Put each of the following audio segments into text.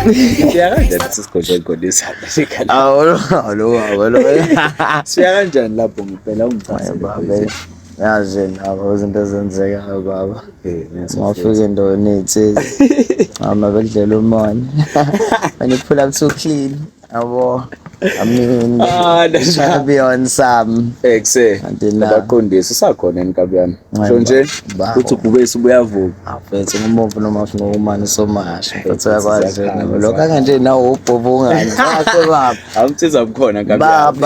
Siya kanjani sisigodlodlisa Alo. siya kanjani lapho ngempela Baba. Yazi nabo izinto ezenzekayo baba. Ngafika ungithasela endaweni ey'thize. Bekudlela umoya. When you pull up too clean, yabo. I mean, that's trying to be on some. ekuse Kanti na abaqondisi usakhona enkabiyami sho nje uthi ububesi buyavuka afethu ngumuntu noma ufuna ukumane somasha futhi futhi uyakwazi siyakhanga, lokho kanje nawo ubhobo ungani baba awumthiza bukhona nkabiyami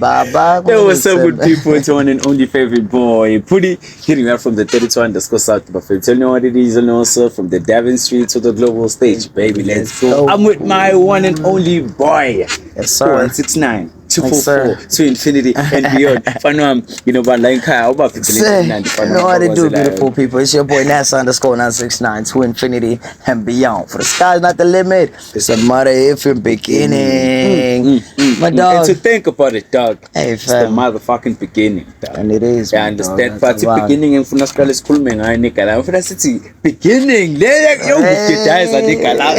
baba Hey, what's up, good people? It's your one and only favorite boy, Pudi, hitting out from the 32_South Buffalo. Tell me what it is, and also from the Devon Street to the global stage, baby. Let's go. I'm with my one and only boy, Yes, sir. 169 Yes, sir. 244 to infinity and beyond. Fanwam, you know, but like how about You know what to do, beautiful people. It's your boy Nasa_969 to infinity and beyond. For the sky's not the limit. It's a matter if you're beginning. My And dog. to think about it, dog, Hey, it's the fam. motherfucking beginning, dog. And it is. I my understand, dog. but That's the a vibe. beginning and funa siqale sikhulume ngayo nigga la mfuna sithi beginning le yokugidayisa nigga la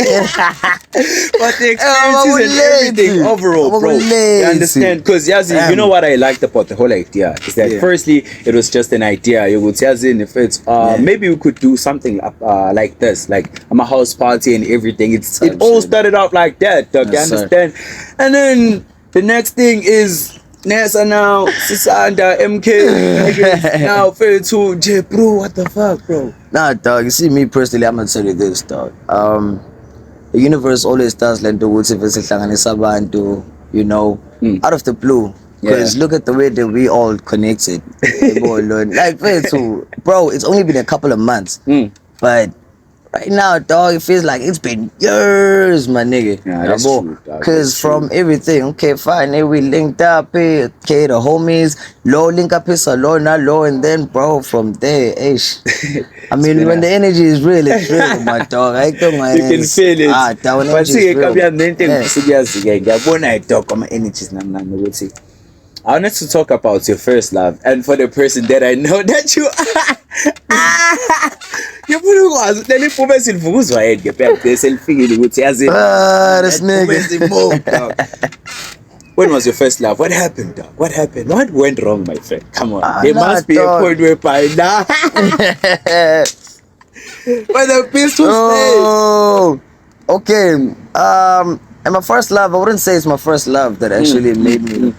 but the experiences and everything overall, bro, you understand, because yazi, you know what I liked about the whole idea is that firstly it was just an idea. You would yazi if it's maybe we could do something like this, like I'm a house party and everything. It all started out like that, dog. You Yes, sir. understand, and then the next thing is Nessa now, Sisanda, MK, now Fair 2, J, bro, what the fuck, bro? Nah, dog. You see, me personally, I'm gonna tell you this, dog. The universe always does let the woods if it's abantu, you know, out of the blue. Because look at the way that we all connected. Like, bro, it's only been a couple of months, but right now, dog, it feels like it's been years, my nigga. Yeah, that's true, dog. Because That's from everything, okay, fine, we linked up, okay, the homies, low link up is low, not low, and then, bro, from there, ish. I mean, when the energy is real, it's real, my dog. I don't mind. You can feel it. Down But see, yeah. I wanted to talk about your first love, and for the person that I know that you This nigga. When was your first love? What happened, dog? What happened? What went wrong, my friend? Come on. There nah, must be dog. a point where by now where the piece was Oh, okay. And my first love, I wouldn't say it's my first love that actually made me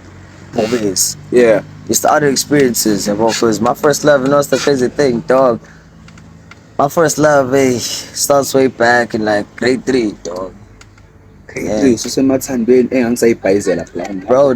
always. yeah. It's the other experiences, because my first love, you know, it's the crazy thing, dog. My first love, starts way back in like grade 3, dog. Bro,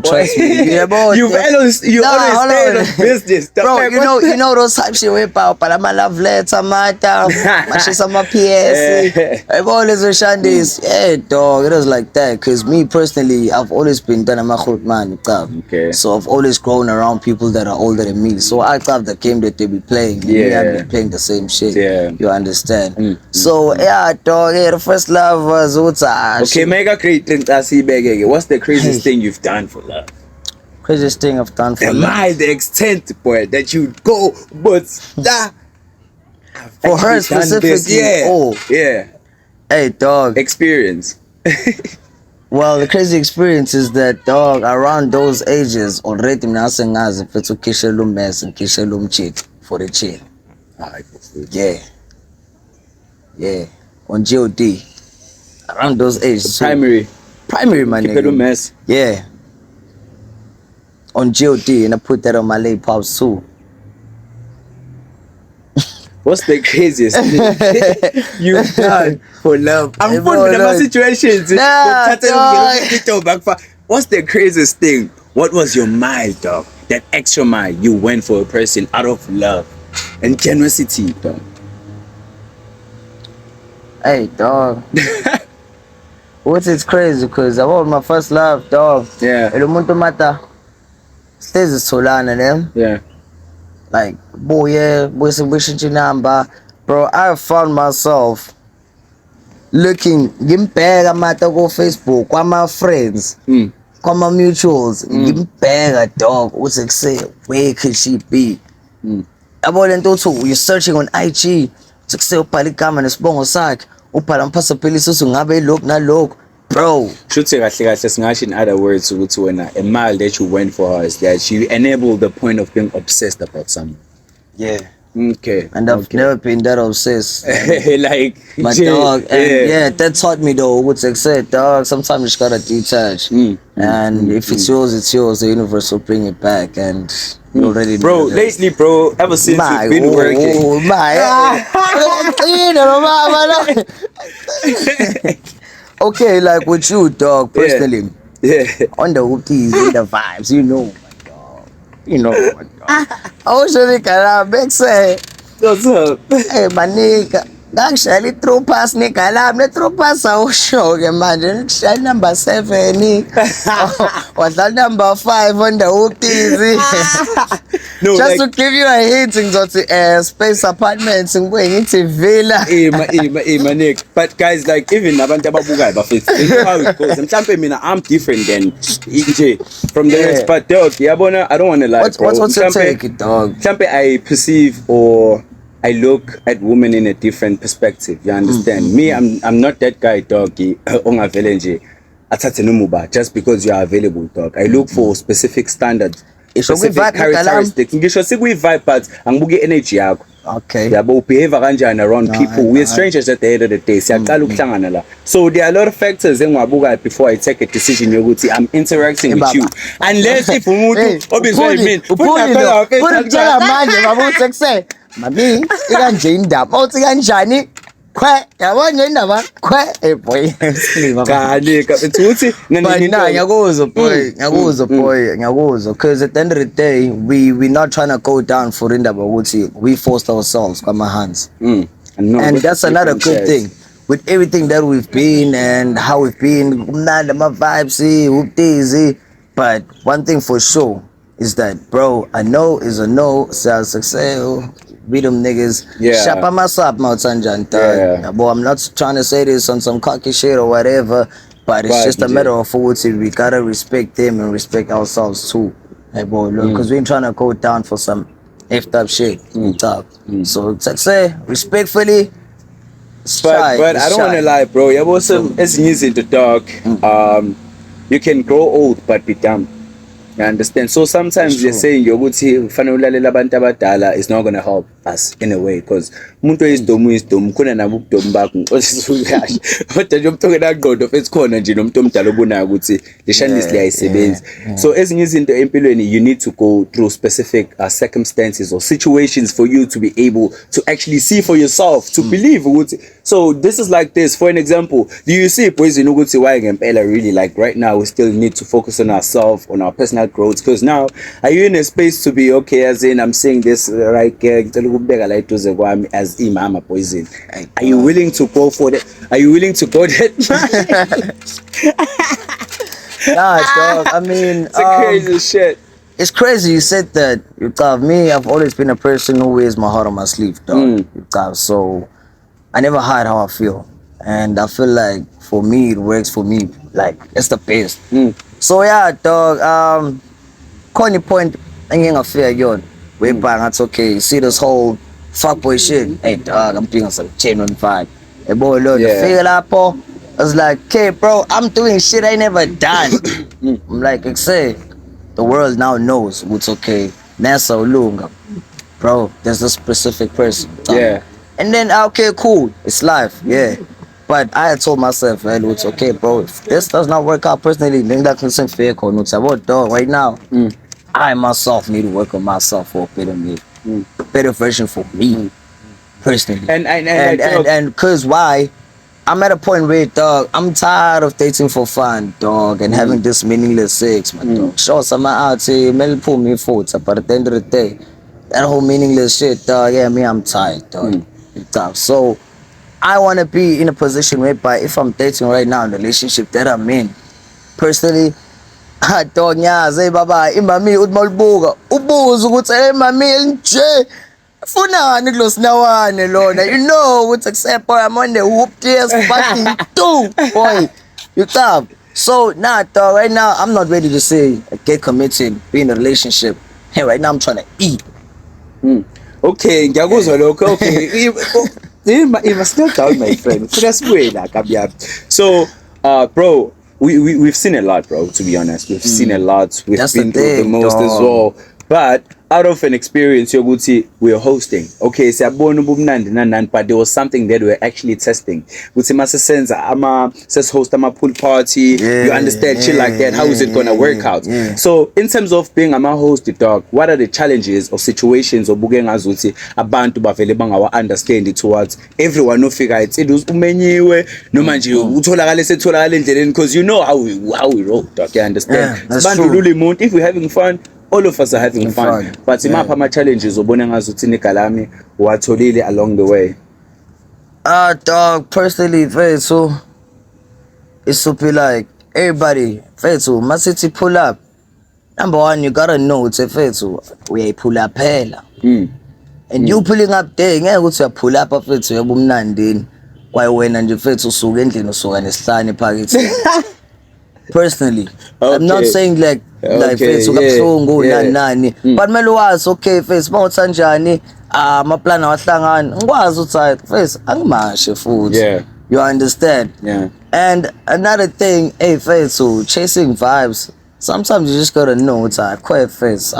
Trust me. Yeah, boy. You've always stayed on business. Bro, you know those type shit way power, but I'm a love letter, mata, mashisa my PS. I've always wished this. Yeah, dog, it was like that. Cause me personally, I've always been done. I'm a good man. Okay. So I've always grown around people that are older than me. So I thought the game that they be playing. Yeah. I've been playing the same shit. Yeah. You understand? So yeah, dog. Yeah, the first love was okay, mega great thing. What's the craziest thing you've done for love? craziest thing I've done for love. The extent, boy, that you go, but For her specifically. Yeah. Oh, Yeah. hey, dog. Experience. Well, the crazy experience is that, dog, around those ages, already mnasing ngazi mfethu ukishela ummese ngishela umchitho for the chill. Yeah. Yeah. On GOD. Around those ages. Primary. Primary, my nigga. Mess. Yeah. On GOD, and I put that on my late pops too. What's the craziest thing you've done for love? I'm Hey, fun bro, with my no. situations. Nah, dog. What's the craziest thing? What was your mile, dog? That extra mile you went for a person out of love and generosity, dog. Hey, dog. What's it's crazy, because I was my first love, dog. Yeah. El umuntu mata. Stays solana them. Yeah. Like, boy, yeah, wishing number. Bro, I found myself looking, gimpega mata go Facebook, kwa my friends, kwa my mutuals, gimpega dog, what's it say, where could she be? About and also, you're searching on IG, to say, Palikama and Spongo Sak, ubhala mphasaphelisi usungabe lokhu nalokhu. Bro, Should say kahle singasho in other words ukuthi wena a mile that you went for her is that you enable the point of being obsessed about someone. yeah. Okay. And I've never been that obsessed. Like My dog, and yeah, that taught me though what's said, dog. Sometimes you just gotta detach, and if it's yours, it's yours. The universe will bring it back, and you already know. Bro, that. lately, bro, ever since My, you've been working. oh, my. Okay, like with you, dog. Personally, Yeah. on the hoodies, in the vibes, you know, my dog. You know, my dog. I was really kind of big say. What's up? Hey, my nigga. Actually, throw past nigga. I'm not throw past our show. Imagine, shell number 7. What's that number 5 on the hoodies? No, Just like, to give you a hint, in space apartments and going into villa. my Nick. But guys, like even abantu ababukayo bafethu, you know how it goes. Mhlampe mina I'm different than EJ from the rest. But dog, yabona, I don't want to lie, bro. What's your Mhlampe- take, dog? Mhlampe I perceive or I look at women in a different perspective. You understand? Me, I'm not that guy, dog. Ongavele nje athathe numuba just because you are available, dog. I look for specific standards. So we Specific vibe, characteristics. Ngisho sikuyi-vibe but angibuki energy yakho. Okay. Yabo ubehave kanjani around people. We're strangers at the end of the day. Siyaqala ukuhlangana la. So there are a lot of factors engiwabuka before I take a decision yokuthi I'm interacting with you. Unless if umuntu obizwe yimina. Utshela manje baba usekuse. Mami, ikanje indaba. Uthi kanjani? Khwe, yabona indaba? Khwe, boy. Kani ka ukuthi But nah, ngiyakuzwa boy, ngiyakuzwa because at the end of the day we not trying to go down for indaba ukuthi we forced ourselves kwama hands. And that's another good thing. With everything that we've been and how we've been, kumnandi my vibes, updazy. But one thing for sure is that, bro, a no is a no. So success, we them niggas. Yeah. Shapa masap mautanjan. Yeah. Boy, I'm not trying to say this on some cocky shit or whatever, but it's Right, just a yeah. matter of forward. We gotta respect them and respect ourselves too. Like, boy, look, because we ain't trying to go down for some effed up shit. Talk. So success, respectfully. But I don't want to lie, bro. Yabo some ezinye izinto, dog. You can grow old but be dumb. You understand? So sometimes you're saying yokuthi kufanele ulalela abantu abadala is not going to help us in a way because umuntu oyisidomu khona nabo ubudomu bakho ngixolisa ukahle. Kodwa nje umuntu ongenaqondo futhi khona nje nomuntu omdala obonayo ukuthi leshani liyayisebenza. So ezinye izinto empilweni you need to go through specific circumstances or situations for you to be able to actually see for yourself, to believe ukuthi. So this is like this. For an example, do you see Poison ukuthi why ngempela really like right now we still need to focus on ourselves, on our personal growth because now are you in a space to be okay as in I'm saying this right ngicela ukubeka la eduze kwami as imama Poison. Are you willing to go for that? Are you willing to go that? Nah, dog. I mean, It's a crazy shit. it's crazy you said that. You got me. I've always been a person who wears my heart on my sleeve, dog. You got so I never hide how I feel, and I feel like for me it works for me. Like it's the best. So yeah, dog. Corny point. I fear yon. Way back, that's okay. You see this whole fuckboy shit. Hey, dog. I'm doing some genuine vibe. Hey, boy, look, you feel that, po? I was like, okay, bro, I'm doing shit I never done. I'm like, say, the world now knows what's okay. Nessa Lunga. Bro, there's a specific person. Yeah. And then, okay, cool. It's life, yeah. But I had told myself, man, it's okay, bro. If this does not work out personally, then that can seem fair. What, dog, right now, I myself need to work on myself for a better me. Better version for me, personally. And cause why? I'm at a point where, dog, I'm tired of dating for fun, dog, and having this meaningless sex, my dog. Sure, some out say, may pull me forward, but at the end of the day, that whole meaningless shit, dog, yeah, me, I'm tired, dog. Dog. So, I want to be in a position whereby if I'm dating right now in the relationship that I'm in, personally, dog, yeah, say, baba, imami, udmalbuga, ubuzu, ukuthi, hey, mami, nje, funani kulo sinawane lona, you know what's accept, boy, I'm on the whoop tears fucking too, boy, you tap. So, nah, dog, right now, I'm not ready to say, get committed, be in a relationship. Hey, right now, I'm trying to eat. Okay, ngiyakuzwa lokho. Okay. It must slow down, my friend. So, bro, we've seen a lot, bro. To be honest, we've seen a lot. We've That's been the through the thing, most as dog. well. But out of an experience, you're good to we're hosting. Okay, so but there was something that we're actually testing. We say, Master Senza, says host a pool party. You understand shit like that. How is it gonna work out? Yeah. So, in terms of being a host, dog, what are the challenges or situations or bugen as we say abantu bavele bangawa understand it towards everyone no figure it was umenyiwe no manje utholakale setholakale endleleni because you know how we roll, dog. You understand? Yeah, that's Bantu true. lule muntu, if we're having fun, all of us are having fun. Fun. But Yeah. imapha ama challenges obona ngazuthi nigalami watholile along the way. Dog, personally, so it's to be like everybody, so my city pull up. Number one, you gotta know it's a so we pull up hella. And you pulling up there, ngeke ukuthi uyapull up mfethu yebo umnandini. Kwaye wena nje mfethu usuka endlini usuka nesihlane phakathi. Personally, I'm not Okay. saying like Okay, mfethu yeah, kabuhlungu yeah. nani. But kumele wazi okay mfethu mawuthi kanjani amaplani awahlangani. Ngikwazi ukuthi hayi mfethu angimashe futhi. Yeah. You understand? Yeah. And another thing, hey mfethu, chasing vibes. Sometimes you just gotta know it's like quite face.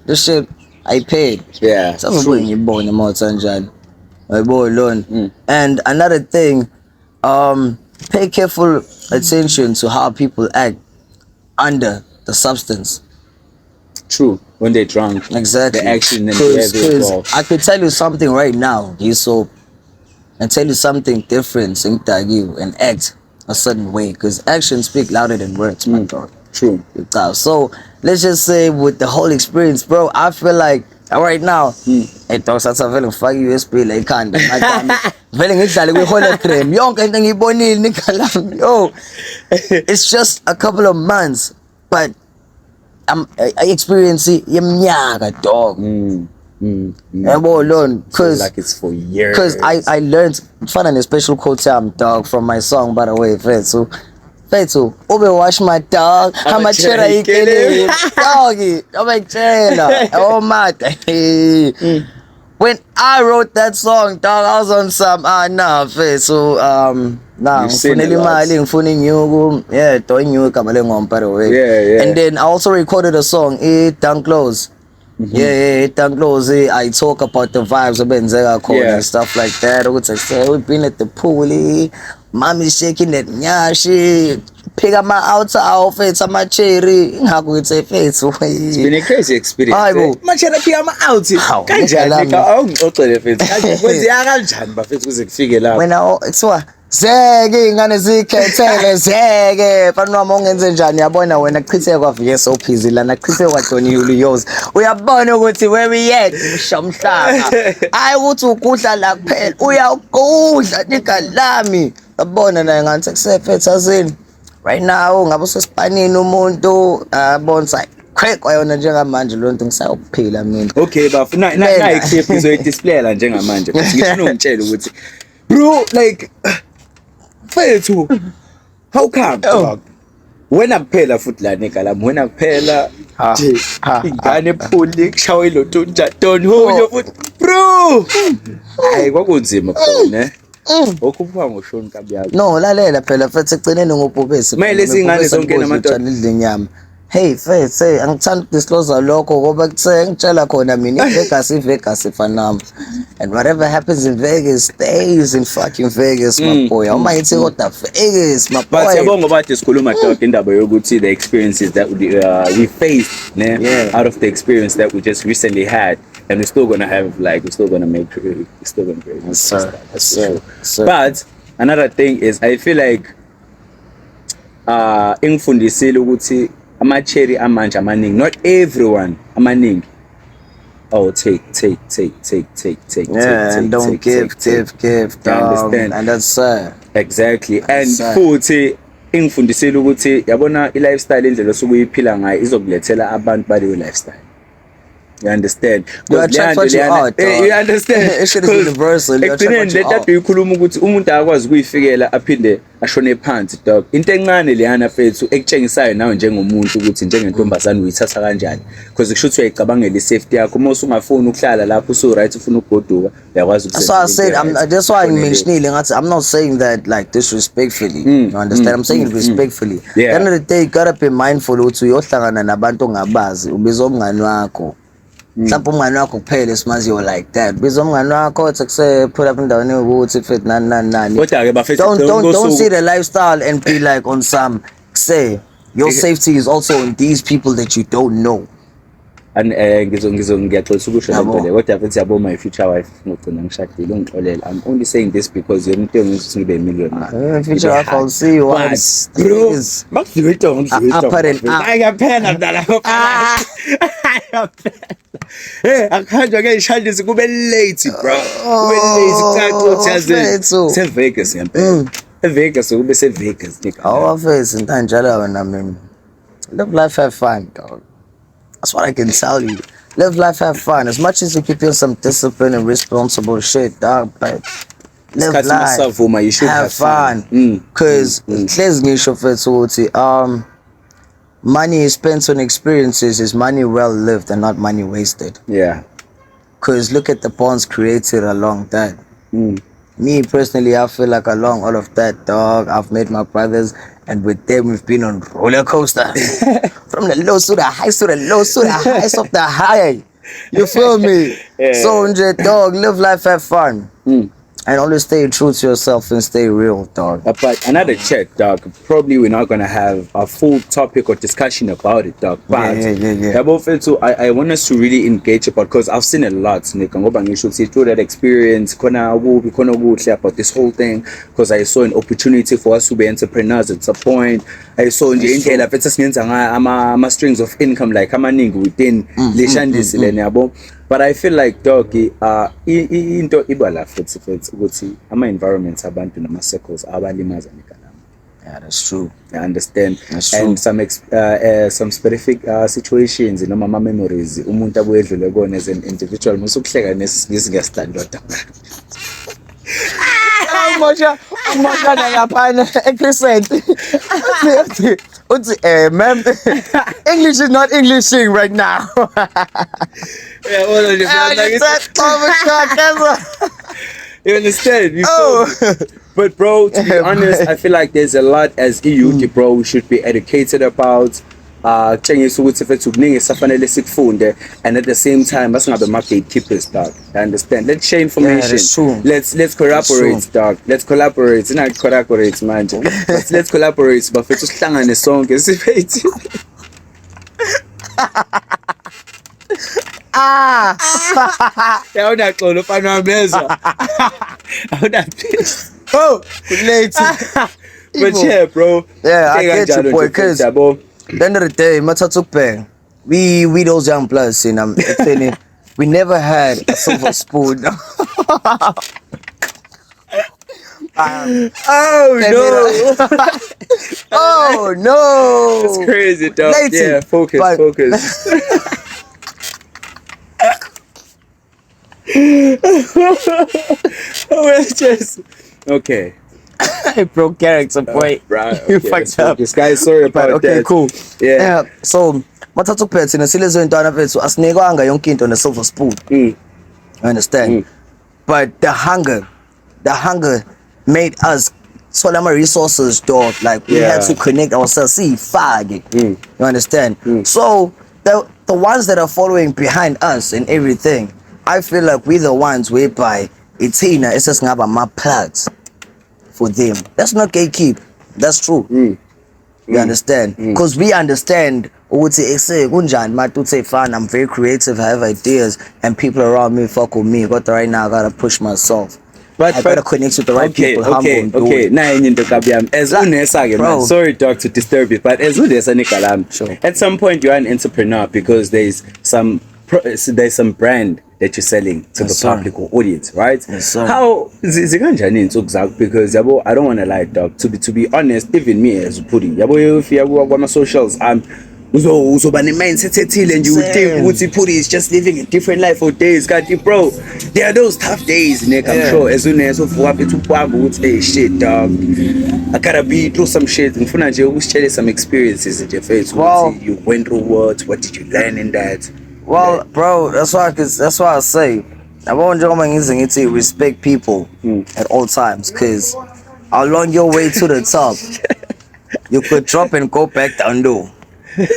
This shit I paid. Yeah. Some True. you born in Motanjan. My boy alone. And another thing, pay careful attention to how people act under the substance. True. When they're drunk. Exactly. The action and behavior involved. I could tell you something right now, and tell you something different, you and act a certain way, because actions speak louder than words, my dog. True. So let's just say with the whole experience, bro, I feel like right now, hey dog, that's a feeling fuck USB like kind of feeling exactly with hologram. Young and then you born in yo. It's just a couple of months, but I experience it dog. Alone, cause like it's for years. Cause I learned fun a special quote dog from my song, by the way, Fetsu. Overwash my dog. How much should I eat? Doggy, oh my. When I wrote that song, dog, I was on some Fetsu. Ngifuni nyuku. Yeah, toy nyuku kamale ngom, by the way. Yeah. And then I also recorded a song, Down Close. Yeah, Down Close. I talk about the vibes of Benzega and stuff like that. We've been at the pool. Mommy shaking that nyashi. Pick up my outer outfits, my cherry. How could it say face? It's been a crazy experience. Hi, bro. Much I pick up my outfit. Kanjani ka awungixoxele mfethu. Kwenzeka kanjani bafethu kuze kufike lapho? Wena kuthiwa zeke ingane zikhethele zeke fana noma ungenze njani yabona wena chithe kwavike so busy lana chithe kwadoni Julius uyabona ukuthi where we at umhlanga hayi ukuthi ukudla la kuphela uyakudla igalami yabona naye ngathi kusefethazini right now ngabe usesipanini umuntu bonsa quick wayona njengamanje lo nto ngisayophila mina. Okay bafuna na iclip izoyidisplaya njengamanje futhi ngifuna ungitshela ukuthi bro like Fethu, how come? Dog? Wena kuphela futhi la negalami wena kuphela nje ingane ephuli kushawe lo tonja don hoyo futhi bro hayi kwakunzima bro ne okuphuma ngoshoni kabyalo No lalela phela futhi egcineni ngobhubesi Kumele izingane zonke namadodana idla inyama. Hey Fethu, say angithanda ukudisclose lokho ngoba kuthe ngitshela khona mina iVegas ifanama. And whatever happens in Vegas stays in fucking Vegas, my boy. Awuma yithi kodwa Vegas, my boy. But yabonga bathi sikhuluma dog indaba yokuthi the experiences that we faced out of the experience that we just recently had and we're still gonna have we're still gonna make we're still gonna create. Yes, sir. But another thing is I feel like ingifundisile ukuthi ama-cherry amanje amaningi not everyone amaningi take and don't give understand and that's exactly and futhi ingifundisile ukuthi yabona i-lifestyle indlela osukuyiphila ngayo izokulethela abantu baleyo lifestyle You understand? You attract what you are, dog. You understand? It shit is universal. You attract what you let that are. uyikhuluma ukuthi umuntu akwazi ukuyifikela aphinde ashone phansi, dog. Into encane leyana fethu ekutshengisayo nawe njengomuntu ukuthi njengentombazane uyithatha kanjani, because kusho ukuthi uyayicabangela isafety yakho. Uma usungafuni ukuhlala lapho usu right ufuna ukugoduka uyakwazi That's why I said, that's why I mentioned it. I'm not saying that like disrespectfully. You understand? I'm saying it respectfully. At the end of the day, you gotta be mindful ukuthi uyohlangana nabantu ongabazi ubiza umngani wakho. Mhlawumbe umngani wakho kuphela esimaziyo like that. Biza umngani wakho ethi kuse put up endaweni ukuthi fit nani. Kodwa ke bafethu Don't see the lifestyle and be like on some say your safety is also on these people that you don't know. And ngiyaxolisa ukusho lento le, kodwa futhi yabo my future wife ngigcina ngishadile ungixolela. I'm only saying this because you're into ukuthi ngibe millionaire. Future wife, I'll see you once. Bro, makudlito ayaphela mdala. Hey, akhanjwa ke ishadisi kube late, bro. Kube late kucaca yazi. Se Vegas ngempela. eVegas kube se Vegas nigga. Awafesi into njalo wena mina. Live life, have fun, dog. That's what I can tell you. Live life, have fun. As much as you keep in some discipline and responsible shit, dog, but live life, you should have fun. Cause money spent on experiences is money well lived and not money wasted. Yeah. Cause look at the bonds created along that. Me personally, I feel like along all of that, dog, I've met my brothers, and with them we've been on roller coaster. From the low to the high, to the low to the highest of the high. You feel me? Yeah. So, dog, live life, have fun. And always stay true to yourself and stay real, dog. But another check, dog. Probably we're not gonna have a full topic or discussion about it, dog. But I want us to really engage about, because I've seen a lot, Nick. You should see through that experience. About this whole thing, because I saw an opportunity for us to be entrepreneurs at some point. I saw in the strings of income like within but I feel like, dog, into ibala futhi ukuthi ama-environments abantu nama-circles abalimaza nigga. Yeah, that's true. I understand. That's and true. some specific situations noma ama-memories umuntu abuye edlule kona as an individual musukuhleka ngesingestandard. Umoshana yaphana eCrescent. Ma'am, English is not Englishing right now. Yeah, all of you understand? But bro, to be honest, I feel like there's a lot as youth, bro, we should be educated about. And at the same time, that's not the market keepers, dog. I understand. Let's share information. Yeah, let's collaborate, dog. Let's collaborate. It's not collaborate, man. But let's collaborate. But for just song and song, yeah, I'm not going to find my mesa. I'm not pissed. Oh, late. But yeah, bro. Yeah, I get your point, because at the end of the day, Matatukpe, we those young bloods, and I'm telling you, we never had a silver spoon. Oh no! Oh no! That's crazy, dog. Yeah, focus. Okay. I broke character, boy. Right, You fucked up. This guy, sorry about that. Okay, cool. Yeah. So, Matatukpe, thina silezo intwana bethu asinikwanga yonke into ne silver spoon. You understand? But the hunger made us solama resources, dog. Like we had to connect ourselves. See, you understand? So the ones that are following behind us and everything, I feel like we're the ones whereby it's here. It's just my plugs for them. That's not gatekeep. That's true. You understand? Because we understand. I'm very creative, I have ideas, and people around me fuck with me. But right now, I gotta push myself. I gotta connect with the right people. Okay. Man. Sorry, dog, to disturb you, but as sure. At some point, you're an entrepreneur because there's some brand that you're selling to the public or audience, right? How because I don't want to lie, dog. To be honest, even me as Pudi, if you have my socials, uzoba ne-mindset ethile and you would think ukuthi Pudi is just living a different life for days. Kanti bro, there are those tough days, Nick. I'm sure as soon as uvuka phethu uphamba ukuthi hey shit dog, I gotta be through some shit. Ngifuna nje ukusitshele some experiences nje mfethu ukuthi you went through what did you learn in that? Well, bro, that's why I say yabo njengoba ngize ngithi respect people at all times, because along your way to the top you could drop and go back down low.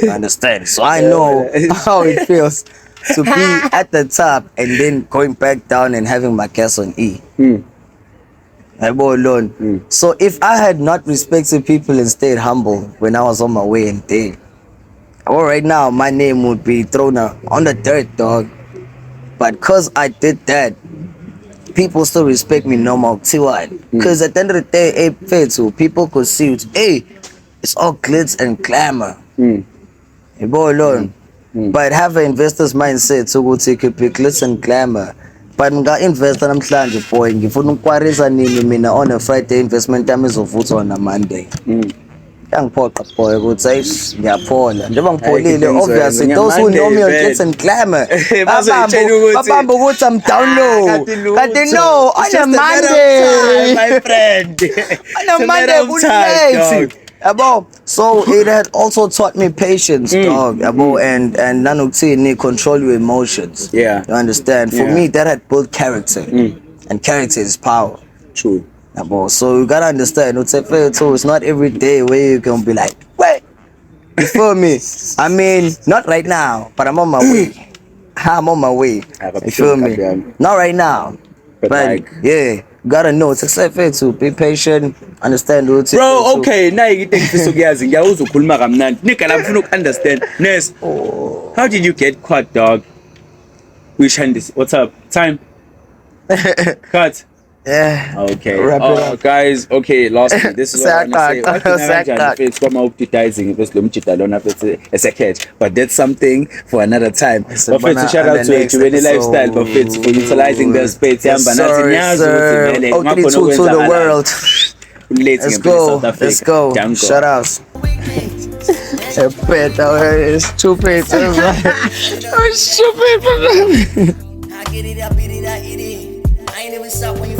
Understand? So I know how it feels to be at the top and then going back down and having my gas on E. So if I had not respected people and stayed humble when I was on my way and dead, well, right now my name would be thrown on the dirt, dog. But cause I did that, people still respect me no more. See what? Because at the end of the day, hey, fair too, people could see it. Hey, it's all glitz and glamour. But have an investor's mindset so go take a pic, glitz and glamour. But nga investor namhlanje boy, ngifuna ukwarisa nini mina on a Friday, investment time izovutha on a Monday. Yangiphoqa boy ukuthi ngiyaphola njengoba ngipholile, obviously those who know me on glitz and glamour babamba ukuthi I'm down low, but they know on a Monday my friend, on a Monday good night. So it had also taught me patience, dog. And nanuktini control your emotions. Yeah, you understand. For me, that had built character, and character is power. True. So you gotta understand. It's not every day where you can be like, wait, you feel me? I mean, not right now, but I'm on my way. I'm on my way. You feel me? Not right now, but like, yeah. Gotta know it's fair to be patient, understand. Bro, okay, now you think this is ngiyawuza ukhuluma kamnandi. Nika la ngifuna understand. Ness, how did you get caught, dog? We shine this. What's up? Time. Cut. Yeah. Okay. Wrap it up. Guys, okay, lastly, this is what I want to say. It's from advertising, it's a catch. But that's something for another time. But shout out to Juvenile Lifestyle for utilizing their space. Yes, sir. O32 to the world. Let's go. Shout out. It's stupid. It's stupid. I get it, I beat it, I eat it. I ain't even stop when you